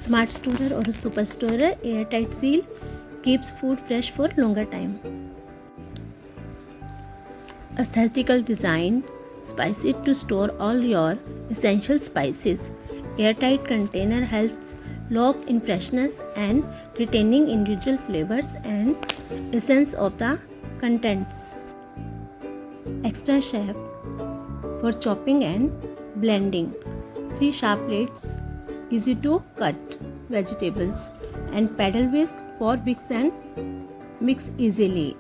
Smart storer or a super storer airtight seal keeps food fresh for longer time. Aesthetical design spice it to store all your essential spices. Airtight container helps lock in freshness and retaining individual flavors and essence of the contents. Extra chef for chopping and blending. 3 sharp blades, easy to cut vegetables, and paddle whisk for mix easily.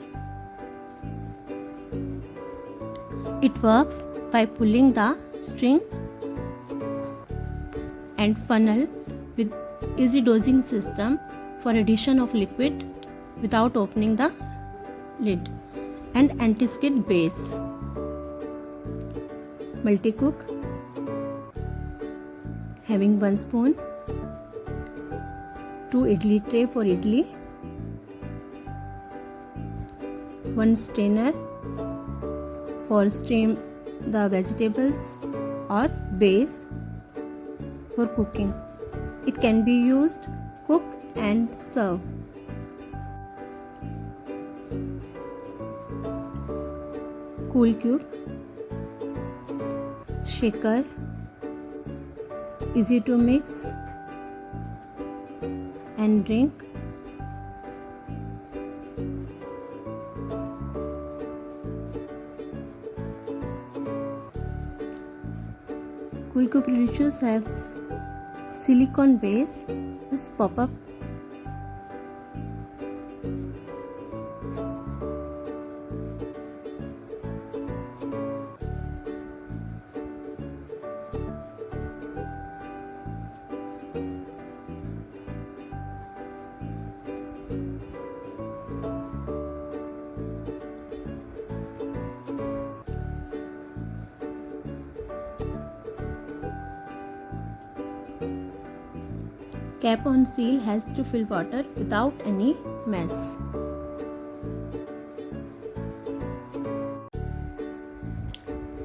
It works by pulling the string and funnel with easy dosing system for addition of liquid without opening the lid, and anti-skid base. Multi-cook having 1 spoon, 2 idli tray for idli, 1 strainer for steam the vegetables or base for cooking. It can be used cook and serve. Cool cube, shaker, easy to mix and drink. Cool cube delicious has silicone base. Just pop up. Cap on seal helps to fill water without any mess.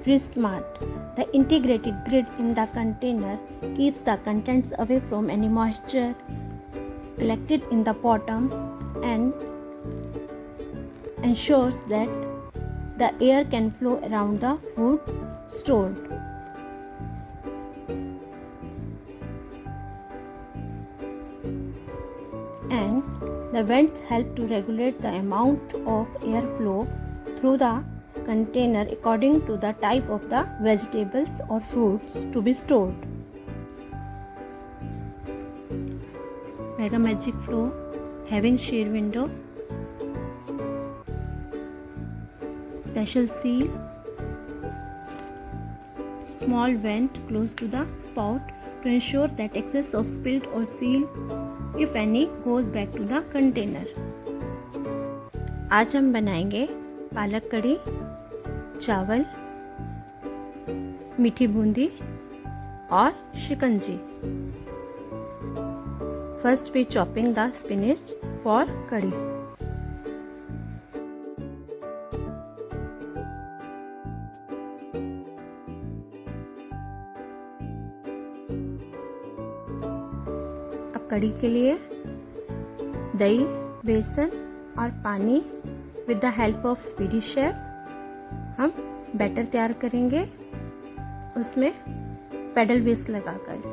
Fridge Smart. The integrated grid in the container keeps the contents away from any moisture collected in the bottom and ensures that the air can flow around the food stored. And the vents help to regulate the amount of airflow through the container according to the type of the vegetables or fruits to be stored. Mega Magic Flow having sheer window, special seal, small vent close to the spout to ensure that excess of spilled or seal, if any, goes back to the container. आज हम बनाएंगे पालक कड़ी, चावल, मीठी बूंदी और शिकंजी. First we chopping the spinach for कड़ी. कड़ी के लिए दही, बेसन और पानी with the help of speedy chef हम बैटर तैयार करेंगे, उसमें पेडल विस्क लगाकर.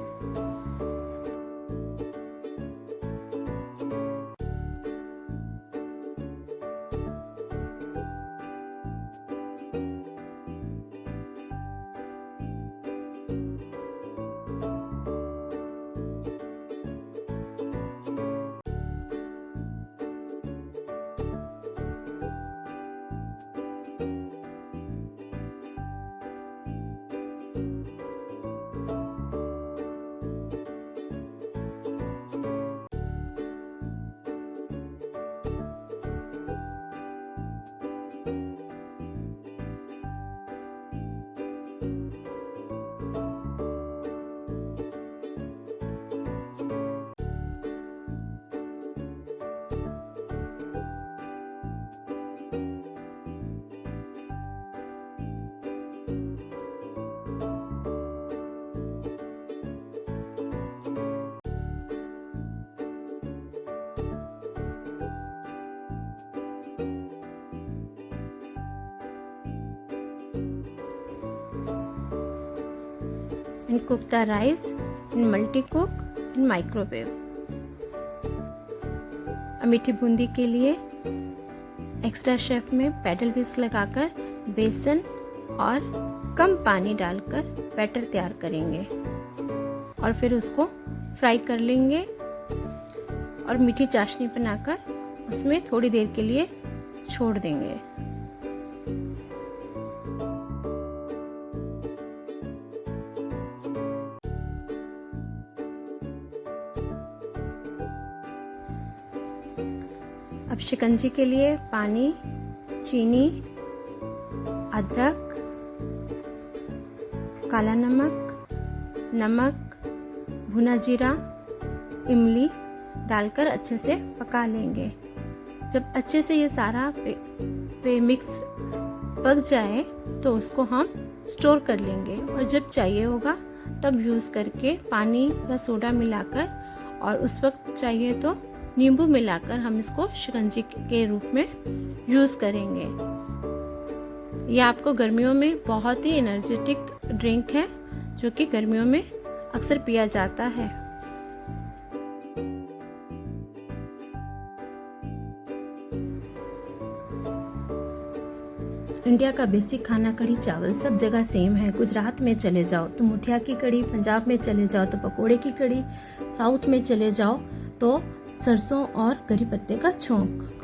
and cook the rice in multi-cook in microwave. मीठी बूंदी के लिए एक्स्ट्रा शेफ में पैडल विस्क लगाकर बेसन और कम पानी डालकर बैटर तैयार करेंगे और फिर उसको फ्राई कर लेंगे और मीठी चाशनी बनाकर उसमें थोड़ी देर के लिए छोड़ देंगे। अब शिकंजी के लिए पानी, चीनी, अदरक, काला नमक, भुना जीरा, इमली डालकर अच्छे से पका लेंगे। जब अच्छे से ये सारा मिक्स पक जाए तो उसको हम स्टोर कर लेंगे और जब चाहिए होगा तब यूज़ करके पानी या सोडा मिलाकर और उस वक्त चाहिए तो नींबू मिलाकर हम इसको शिकंजी के रूप में यूज़ करेंगे। यह आपको गर्मियों में बहुत ही एनर्जेटिक ड्रिंक है जो कि गर्मियों में अक्सर पिया जाता है। इंडिया का बेसिक खाना कढ़ी चावल सब जगह सेम है। गुजरात में चले जाओ तो मुठिया की कढ़ी, पंजाब में चले जाओ तो पकोड़े की कढ़ी, साउथ में चले जाओ तो सरसों और करी पत्ते का छोंक।